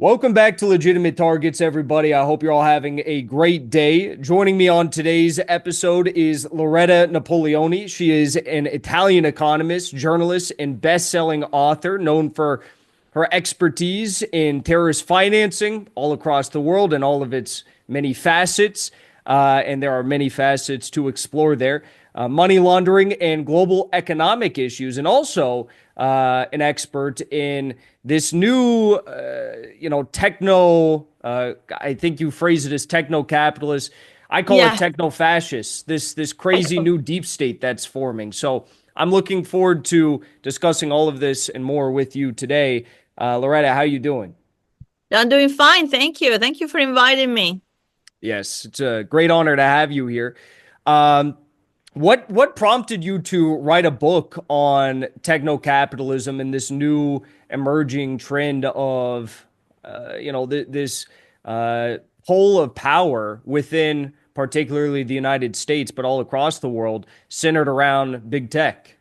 Welcome back to Legitimate Targets, everybody. I hope you're all having a great day. Joining me on today's episode is Loretta Napoleoni. She is an Italian economist, journalist, and best-selling author known for her expertise in terrorist financing all across the world and all of its many facets. And there are many facets to explore there. Money laundering and global economic issues, and also an expert in this new, techno. I think you phrase it as techno-capitalist. I call it Yeah. techno-fascist. This crazy new deep state that's forming. So I'm looking forward to discussing all of this and more with you today. Loretta, how you doing? I'm doing fine. Thank you. Thank you for inviting me. Yes, it's a great honor to have you here. Um, what prompted you to write a book on techno capitalism and this new emerging trend of this pole of power within particularly the United States, but all across the world, centered around big tech?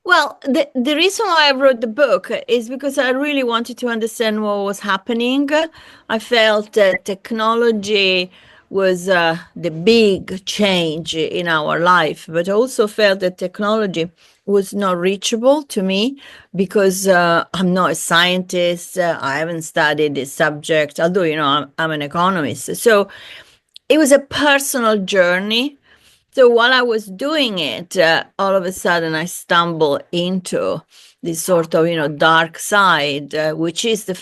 Well, the reason why I wrote the book is because I really wanted to understand what was happening. I felt that technology was the big change in our life, but also felt that technology was not reachable to me because I'm not a scientist. I haven't studied this subject, although, I'm an economist. So it was a personal journey. So while I was doing it, all of a sudden I stumbled into this sort of, dark side, which is the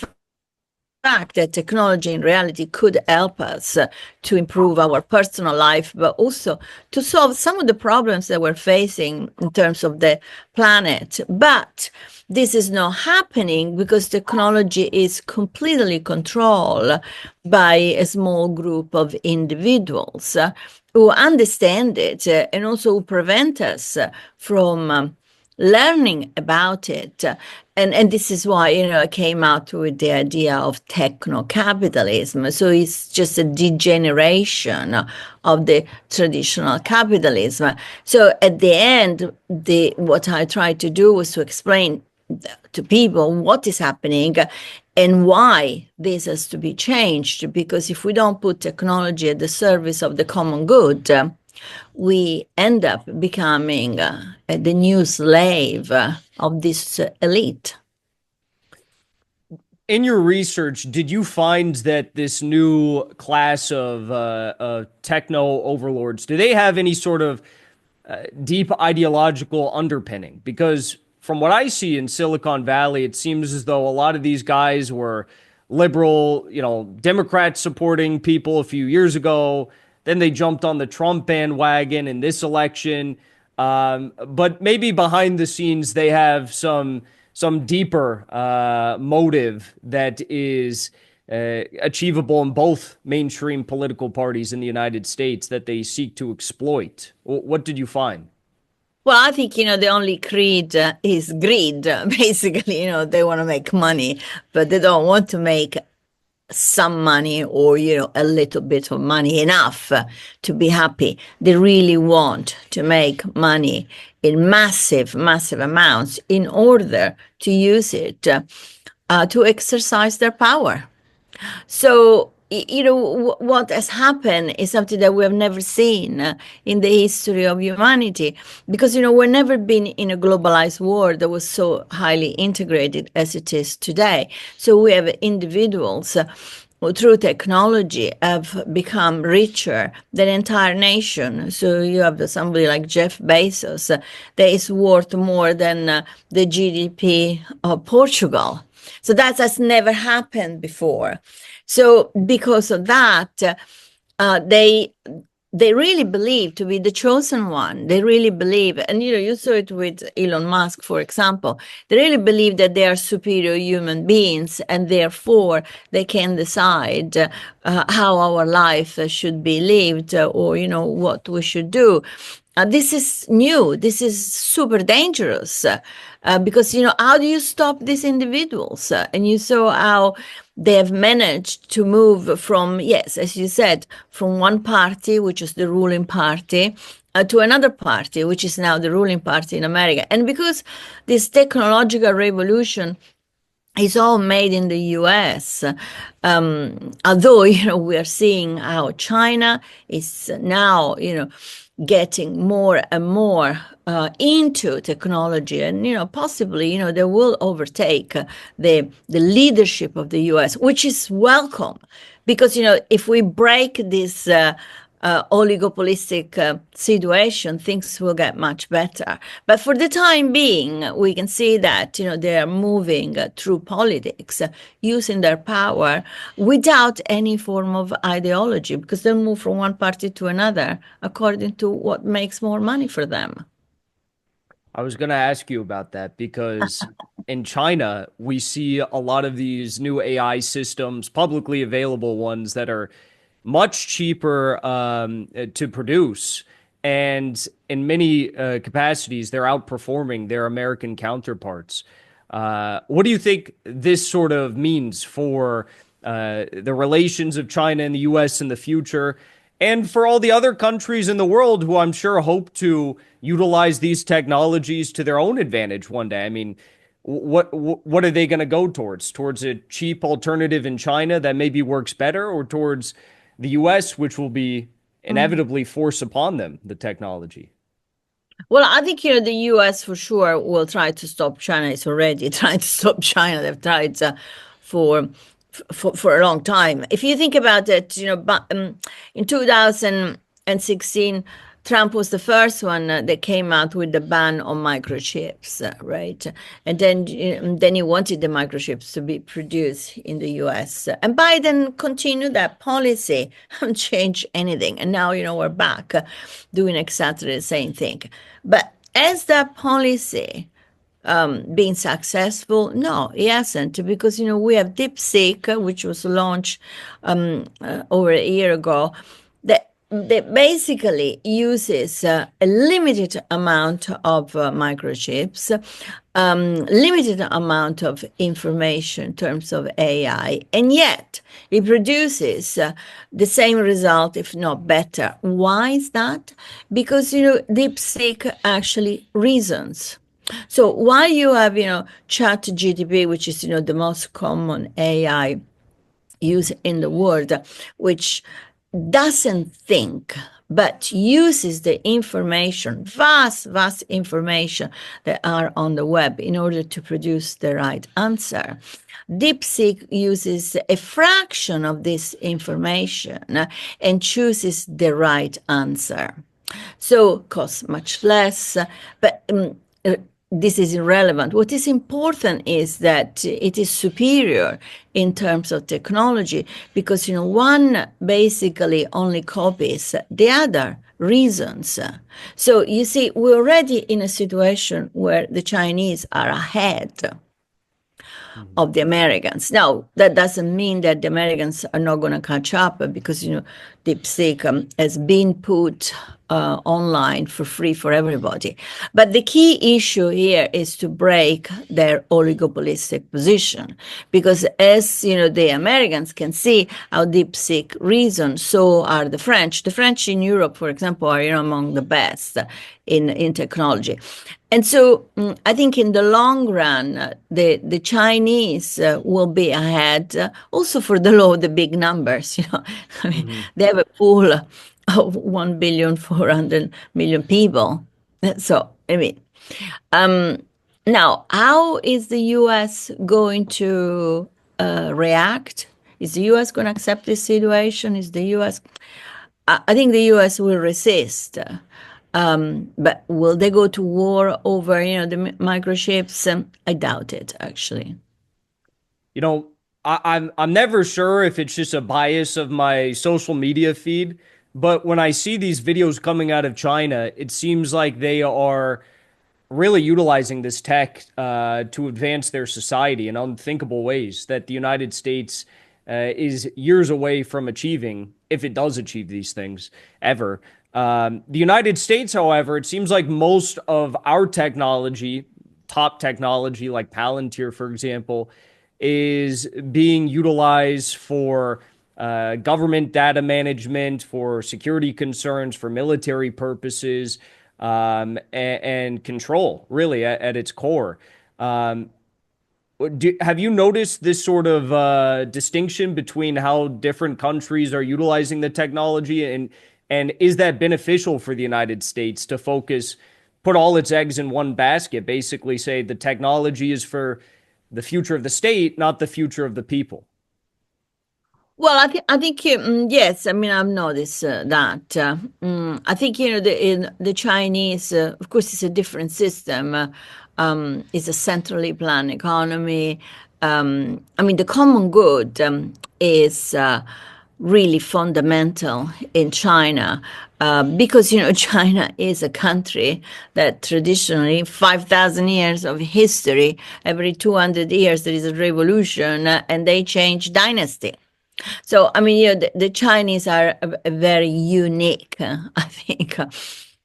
fact that technology in reality could help us to improve our personal life, but also to solve some of the problems that we're facing in terms of the planet. But this is not happening because technology is completely controlled by a small group of individuals who understand it and also who prevent us from learning about it. And this is why, I came out with the idea of techno-capitalism. So it's just a degeneration of the traditional capitalism. So at the end, what I tried to do was to explain to people what is happening and why this has to be changed. Because if we don't put technology at the service of the common good, we end up becoming the new slave of this elite. In your research, did you find that this new class of techno overlords, do they have any sort of deep ideological underpinning? Because from what I see in Silicon Valley, it seems as though a lot of these guys were liberal, Democrat supporting people a few years ago. Then they jumped on the Trump bandwagon in this election. But maybe behind the scenes, they have some deeper motive that is achievable in both mainstream political parties in the United States that they seek to exploit. What did you find? Well, I think, the only creed is greed. Basically, they want to make money, but they don't want to make some money or, a little bit of money, enough to be happy. They really want to make money in massive, massive amounts in order to use it to exercise their power. So, what has happened is something that we have never seen in the history of humanity, because, we've never been in a globalized world that was so highly integrated as it is today. So we have individuals who, through technology, have become richer than entire nation. So you have somebody like Jeff Bezos that is worth more than the GDP of Portugal. So that has never happened before. So because of that, they really believe to be the chosen one. They really believe, and you saw it with Elon Musk, for example. They really believe that they are superior human beings, and therefore they can decide how our life should be lived, or what we should do. This is new. This is super dangerous because, how do you stop these individuals? And you saw how they have managed to move from, yes, as you said, from one party, which is the ruling party, to another party, which is now the ruling party in America. And because this technological revolution It's all made in the US. Although, we are seeing how China is now, getting more and more into technology, and possibly they will overtake the leadership of the US, which is welcome, because if we break this oligopolistic situation, things will get much better. But for the time being, we can see that they are moving through politics, using their power without any form of ideology, because they move from one party to another according to what makes more money for them. I was going to ask you about that because in China, we see a lot of these new AI systems, publicly available ones that are much cheaper to produce. And in many capacities, they're outperforming their American counterparts. What do you think this sort of means for the relations of China and the US in the future, and for all the other countries in the world who I'm sure hope to utilize these technologies to their own advantage one day? I mean, what are they going to go towards? Towards a cheap alternative in China that maybe works better, or towards the US, which will be inevitably force upon them the technology? Well, I think the U.S. for sure will try to stop China. It's already trying to stop China. They've tried for for a long time. If you think about it, but in 2016, Trump was the first one that came out with the ban on microchips, right? And then he wanted the microchips to be produced in the U.S. And Biden continued that policy, haven't changed anything. And now, we're back doing exactly the same thing. But as that policy being successful? No, it hasn't, because we have DeepSeek, which was launched over a year ago, that basically uses a limited amount of microchips, limited amount of information in terms of AI, and yet it produces the same result, if not better. Why is that? Because DeepSeek actually reasons. So while you have, Chat GTP, which is, the most common AI used in the world, which doesn't think, but uses the information, vast information that are on the web in order to produce the right answer. DeepSeek uses a fraction of this information and chooses the right answer. So costs much less, but this is irrelevant. What is important is that it is superior in terms of technology, because one basically only copies the other reasons. So you see, we're already in a situation where the Chinese are ahead of the Americans. Now, that doesn't mean that the Americans are not going to catch up, because, DeepSeek has been put online for free for everybody. But the key issue here is to break their oligopolistic position, because as, the Americans can see how DeepSeek reason, so are the French. The French in Europe, for example, are among the best in technology. And so I think in the long run, the Chinese will be ahead, also for the law of the big numbers. I mean, they have a pool of 1,400,000,000 people. So, I mean, now, how is the U.S. going to react? Is the U.S. going to accept this situation? Is the U.S. I think the U.S. will resist. But will they go to war over, the microchips? I doubt it, actually. You know, I'm never sure if it's just a bias of my social media feed, but when I see these videos coming out of China, it seems like they are really utilizing this tech to advance their society in unthinkable ways that the United States is years away from achieving, if it does achieve these things ever. The United States, however, it seems like most of our technology, top technology like Palantir, for example, is being utilized for government data management, for security concerns, for military purposes, and control, really, at its core. Have you noticed this sort of distinction between how different countries are utilizing the technology, and is that beneficial for the United States to focus, put all its eggs in one basket, basically say the technology is for the future of the state, not the future of the people? Well, I think yes. I mean, I've noticed that. I think the Chinese, of course, it's a different system. It's a centrally planned economy. I mean, the common good is really fundamental in China because China is a country that traditionally 5,000 years of history. Every 200 years there is a revolution, and they change dynasty. So, I mean, the Chinese are a very unique, I think,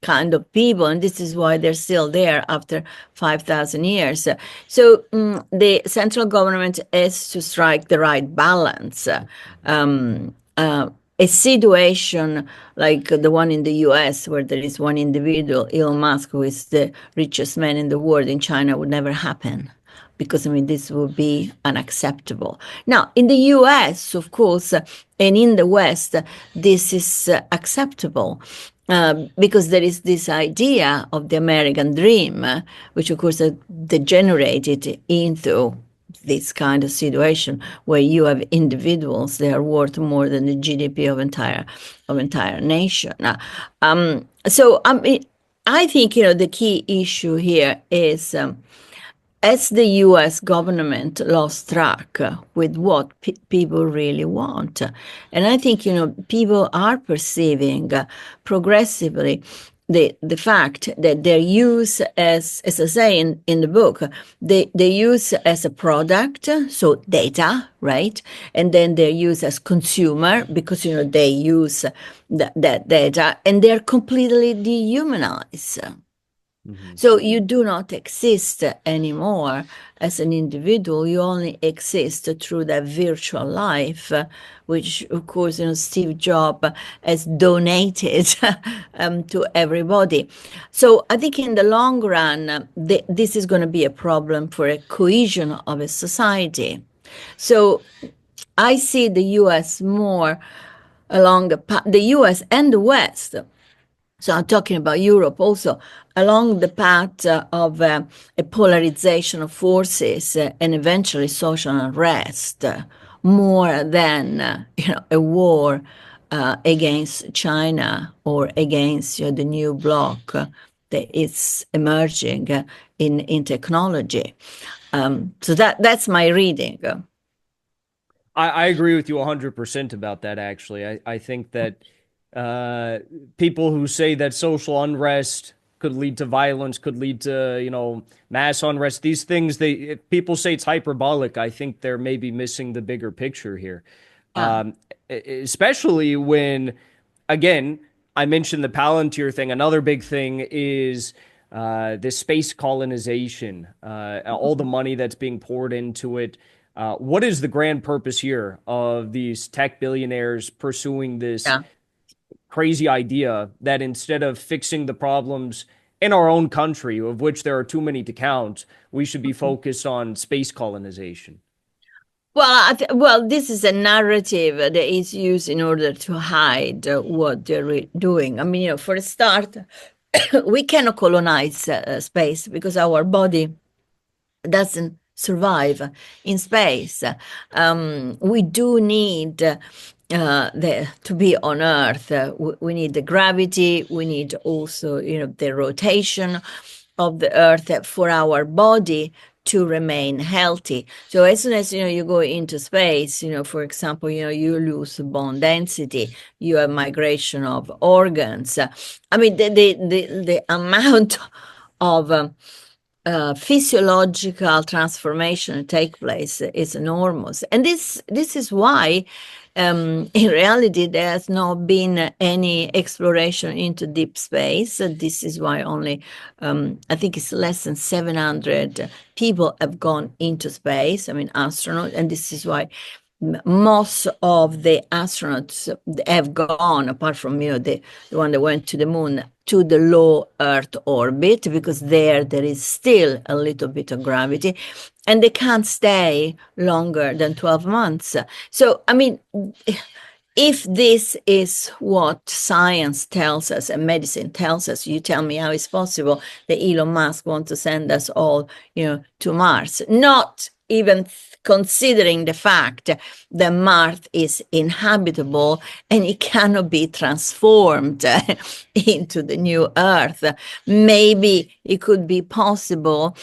kind of people, and this is why they're still there after 5,000 years. So, the central government is to strike the right balance. A situation like the one in the US, where there is one individual, Elon Musk, who is the richest man in the world in China, would never happen because I mean this would be unacceptable. Now, in the US, of course, and in the West, this is acceptable. Because there is this idea of the American dream, which of course degenerated into this kind of situation where you have individuals that are worth more than the GDP of entire nation. So I mean, I think the key issue here is as the US government lost track with what people really want. And I think, people are perceiving progressively the fact that their use as I say in the book, they use as a product, so data, right? And then they're used as consumer because, they use that data, and they're completely dehumanized. Mhm. So you do not exist anymore as an individual. You only exist through that virtual life, which, of course, Steve Jobs has donated to everybody. So I think in the long run, this is going to be a problem for a cohesion of a society. So I see the U.S. more along the U.S. and the West, so I'm talking about Europe also, along the path of a polarization of forces and eventually social unrest, more than a war against China or against the new bloc that is emerging in technology. So that's my reading. I agree with you 100% about that, actually. I think that people who say that social unrest could lead to violence, could lead to, mass unrest, these things, if people say it's hyperbolic, I think they're maybe missing the bigger picture here. Yeah. Especially when, again, I mentioned the Palantir thing. Another big thing is this space colonization, all the money that's being poured into it. What is the grand purpose here of these tech billionaires pursuing this Yeah. crazy idea that instead of fixing the problems in our own country, of which there are too many to count, we should be focused on space colonization? Well, this is a narrative that is used in order to hide what they're doing. I mean, for a start, we cannot colonize space because our body doesn't survive in space. We do need to be on Earth. We need the gravity. We need also, the rotation of the Earth for our body to remain healthy. So as soon as you go into space, for example, you lose bone density, you have migration of organs. I mean, the amount of physiological transformation take place is enormous, and this is why in reality there has not been any exploration into deep space. This is why only I think it's less than 700 people have gone into space, I mean astronauts, and this is why most of the astronauts have gone, apart from the one that went to the moon, to the low Earth orbit, because there is still a little bit of gravity, and they can't stay longer than 12 months. So, I mean, if this is what science tells us and medicine tells us, you tell me how it's possible that Elon Musk wants to send us all, to Mars, not even considering the fact that Mars is inhabitable and it cannot be transformed into the new Earth. Maybe it could be possible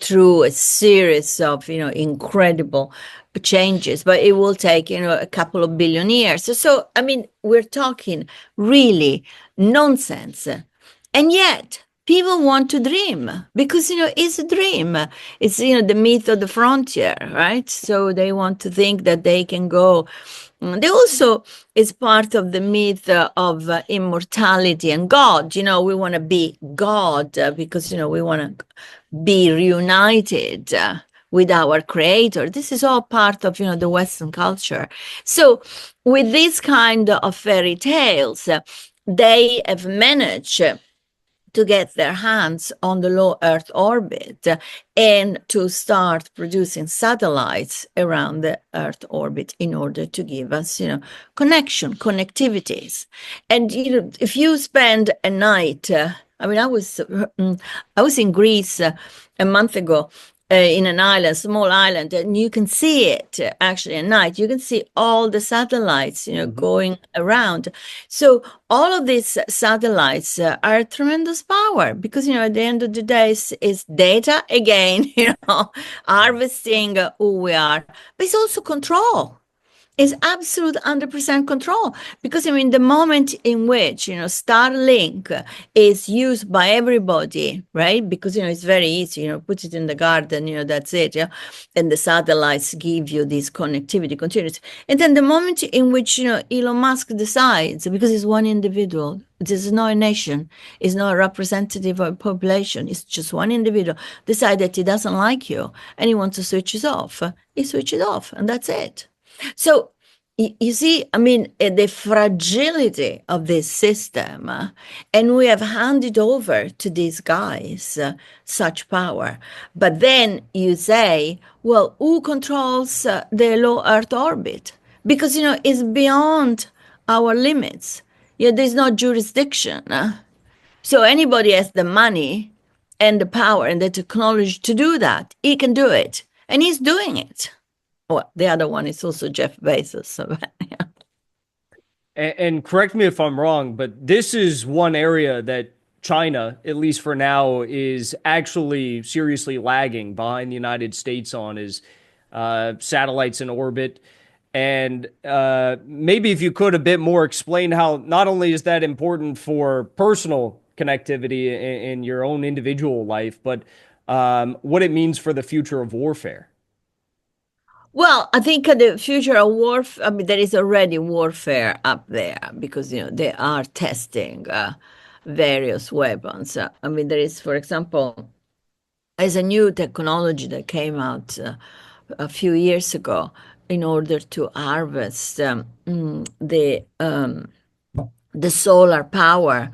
through a series of, incredible changes, but it will take, a couple of billion years. So, I mean, we're talking really nonsense. And yet, people want to dream because, it's a dream. It's, the myth of the frontier, right? So they want to think that they can go. They also is part of the myth of immortality and God. We want to be God because, we want to be reunited with our creator. This is all part of, the Western culture. So with this kind of fairy tales, they have managed to get their hands on the low Earth orbit and to start producing satellites around the Earth orbit in order to give us, connectivities. And, if you spend a night, I mean, I was in Greece a month ago, in an island, small island, and you can see it actually at night. You can see all the satellites, going around. So all of these satellites are tremendous power because, at the end of the day, it's data again, harvesting who we are, but it's also control. Is absolute 100% control because the moment in which Starlink is used by everybody, right? Because it's very easy, put it in the garden, that's it, yeah. And the satellites give you this connectivity continuity. And then the moment in which Elon Musk decides, because it's one individual, it is not a nation, it's not a representative of a population, it's just one individual, decide that he doesn't like you and he wants to switch it off. He switches it off, and that's it. So you see, the fragility of this system, and we have handed over to these guys such power. But then you say, well, who controls the low Earth orbit? Because, it's beyond our limits. There's no jurisdiction. So anybody has the money and the power and the technology to do that. He can do it. And he's doing it. Well, the other one is also Jeff Bezos. So, yeah. And correct me if I'm wrong, but this is one area that China, at least for now, is actually seriously lagging behind the United States on is satellites in orbit. And maybe if you could a bit more explain how not only is that important for personal connectivity in your own individual life, but what it means for the future of warfare. Well, I think the future of warfare, there is already warfare up there because, they are testing various weapons. There is, for example, there's a new technology that came out a few years ago in order to harvest the solar power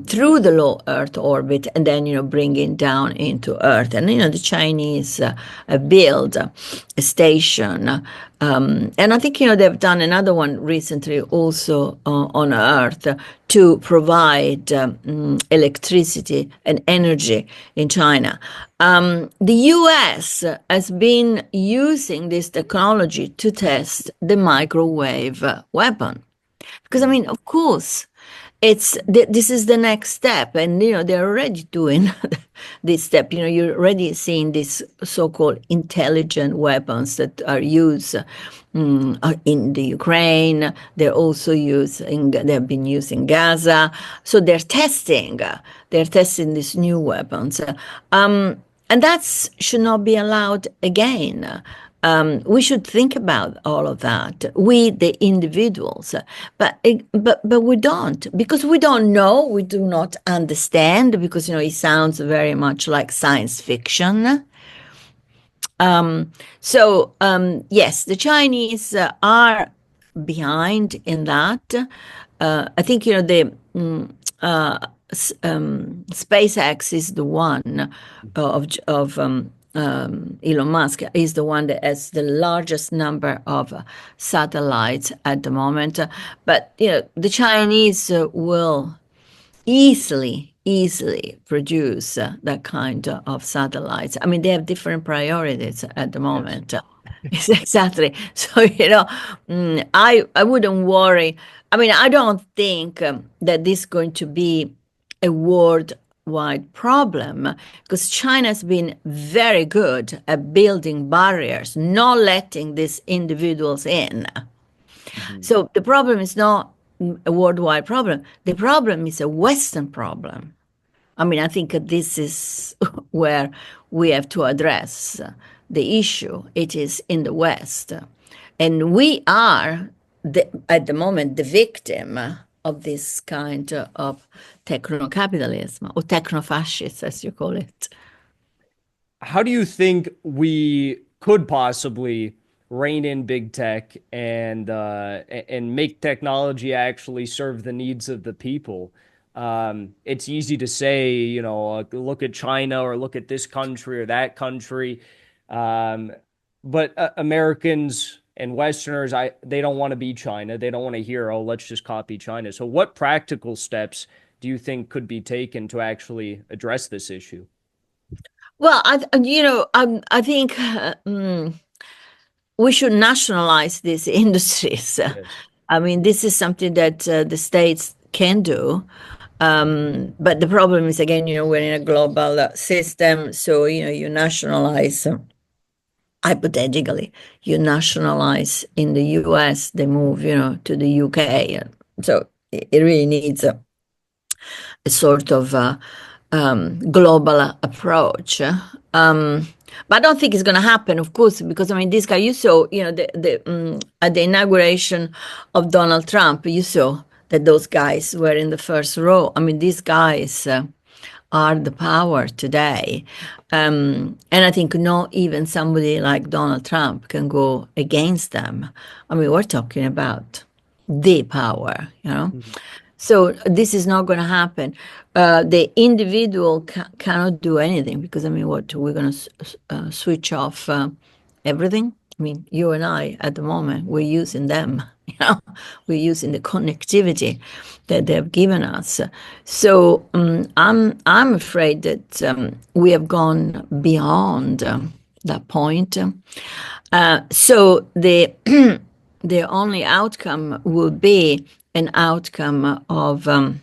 through the low Earth orbit and then, bring it down into Earth. And, the Chinese build a station. And I think, they've done another one recently also on Earth to provide electricity and energy in China. The US has been using this technology to test the microwave weapon. Because, of course, this is the next step. And, they're already doing this step. You're already seeing these so-called intelligent weapons that are used in the Ukraine. They're also they've been used in Gaza. So they're testing these new weapons. And that should not be allowed again. We should think about all of that, we, the individuals, but we don't, because we don't know, we do not understand, because, it sounds very much like science fiction. Yes, the Chinese are behind in that. I think, the SpaceX is the one of Elon Musk is the one that has the largest number of satellites at the moment. But the Chinese will easily produce that kind of satellites. I mean, they have different priorities at the Yes. moment. Yes, exactly. So, I wouldn't worry. I mean, I don't think that this is going to be a worldwide problem because China's been very good at building barriers, not letting these individuals in. Mhm. So the problem is not a worldwide problem. The problem is a Western problem. I mean, I think this is where we have to address the issue. It is in the West. And we are, at the moment, the victim of this kind of techno-capitalism or techno-fascists, as you call it. How do you think we could possibly rein in big tech and make technology actually serve the needs of the people? It's easy to say, look at China or look at this country or that country, um, but Americans and Westerners, they don't want to be China. They don't want to hear, oh, let's just copy China. So, what practical steps do you think could be taken to actually address this issue? Well, I think we should nationalize these industries. Yes. I mean, this is something that the states can do. But the problem is, again, we're in a global system. So, you nationalize, hypothetically, you nationalize in the US, they move, to the UK. So it really needs a sort of global approach. But I don't think it's going to happen, of course, because I mean, this guy, you saw, at the inauguration of Donald Trump, you saw that those guys were in the first row. I mean, these guys are the power today. And I think not even somebody like Donald Trump can go against them. I mean, we're talking about the power, Mhm. So this is not going to happen. The individual cannot do anything because, I mean, what, we're going to switch off everything? I mean, you and I, at the moment, we're using them, we're using the connectivity that they've given us. So I'm afraid that we have gone beyond that point. So the the only outcome would be an outcome of a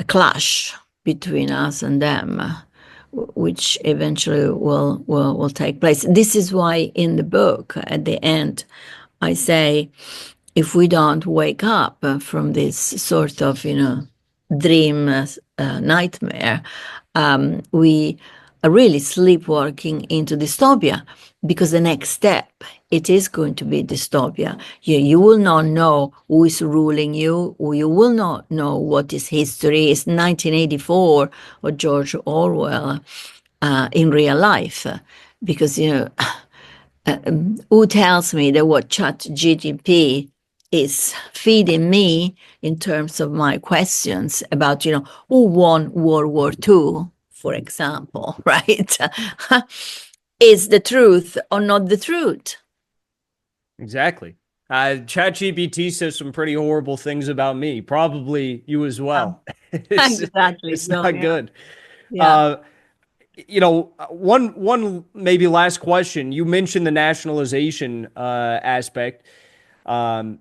clash between us and them, which eventually will take place. This is why in the book, at the end, I say, if we don't wake up from this sort of, dream nightmare, we are really sleepwalking into dystopia, because the next step, it is going to be dystopia. You will not know who is ruling you, or you will not know what is history. It's 1984 or George Orwell in real life, because who tells me that what chat GTP is feeding me in terms of my questions about, who won World War II, for example, right? Is the truth or not the truth? Exactly. ChatGPT says some pretty horrible things about me. Probably you as Um, well. It's exactly. it's So, not good. yeah. Uh, one maybe last question. You mentioned the nationalization aspect. Um,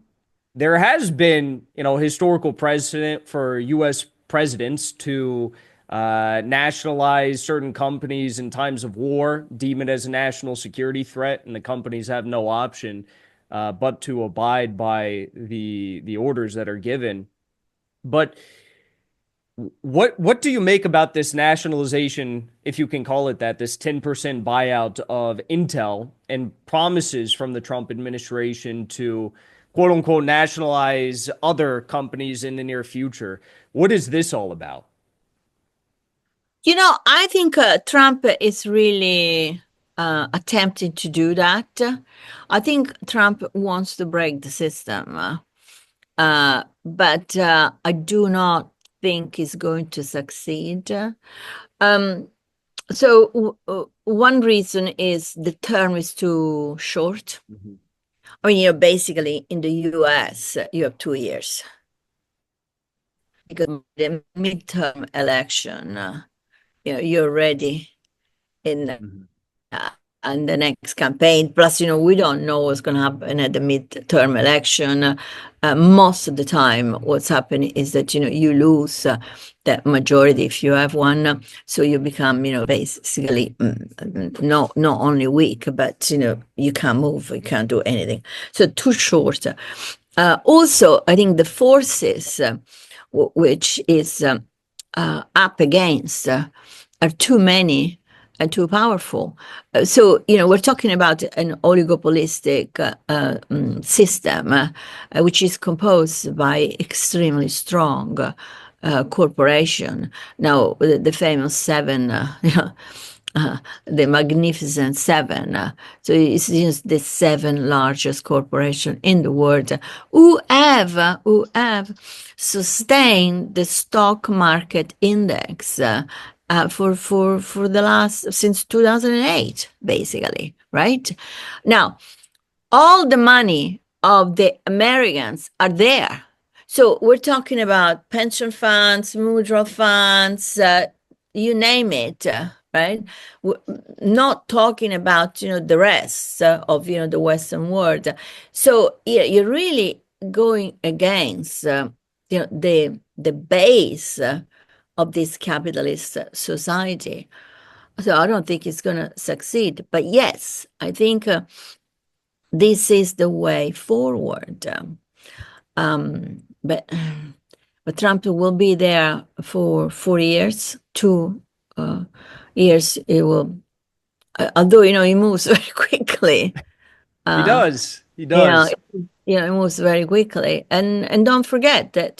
there has been, historical precedent for U.S. presidents to nationalize certain companies in times of war, deem it as a national security threat, and the companies have no option but to abide by the orders that are given. But what do you make about this nationalization, if you can call it that, this 10% buyout of Intel and promises from the Trump administration to quote unquote nationalize other companies in the near future? What is this all about? I think Trump is really attempting to do that. I think Trump wants to break the system, but I do not think he's going to succeed. Um, one reason is the term is too short. Mhm. I mean, basically in the US, you have 2 years because the midterm election, you're ready in Mhm. uh, and the next campaign. Plus, we don't know what's going to happen at the midterm election. Most of the time, what's happening is that you lose that majority if you have one. So you become, basically not only weak, but you can't move, you can't do anything. So too short. Also, I think the forces which is up against are too many and too powerful. We're talking about an oligopolistic system, which is composed by extremely strong corporation. Now, the famous seven, the Magnificent Seven. So it's just the seven largest corporations in the world who have sustained the stock market index for the last since 2008, basically, right? Now, all the money of the Americans are there. So we're talking about pension funds, mutual funds, you name it, right? We're not talking about the rest of the Western world. So yeah, you're really going against the base of this capitalist society. So I don't think it's going to succeed. But yes, I think this is the way forward. But Trump will be there for 4 years, 2 years. It will, although he moves very quickly. He Uh, does. He you know, does. it moves very quickly, and don't forget that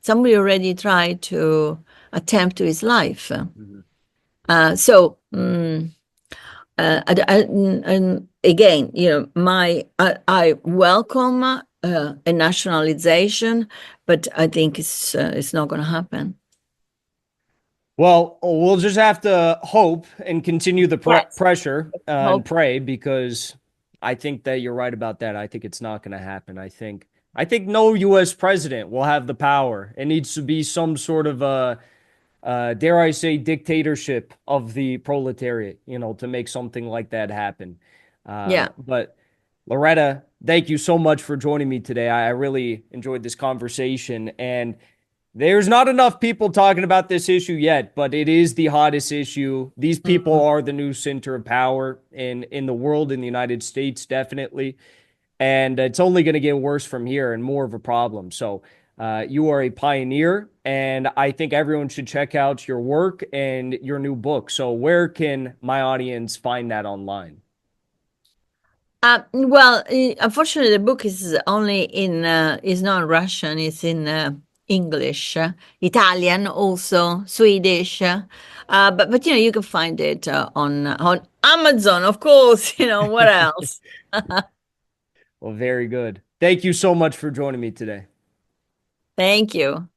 somebody already tried to attempt to his life. Mhm. So. And again, I welcome a nationalization, but I think it's not going to happen. Well, we'll just have to hope and continue the Yes, pressure and hope. pray because I think that you're right about that. I think it's not going to happen. I think no U.S. president will have the power. It needs to be some sort of dare I say, dictatorship of the proletariat, to make something like that happen. Yeah. But Loretta, thank you so much for joining me today. I really enjoyed this conversation, and there's not enough people talking about this issue yet, but it is the hottest issue. These people Mhm. are the new center of power in the world, in the United States, definitely. And it's only going to get worse from here and more of a problem. So you are a pioneer, and I think everyone should check out your work and your new book. So where can my audience find that online? Well, unfortunately, the book is not Russian. It's in English, Italian, also Swedish. But you can find it on Amazon, of course. What else? Well, very good. Thank you so much for joining me today. Thank you.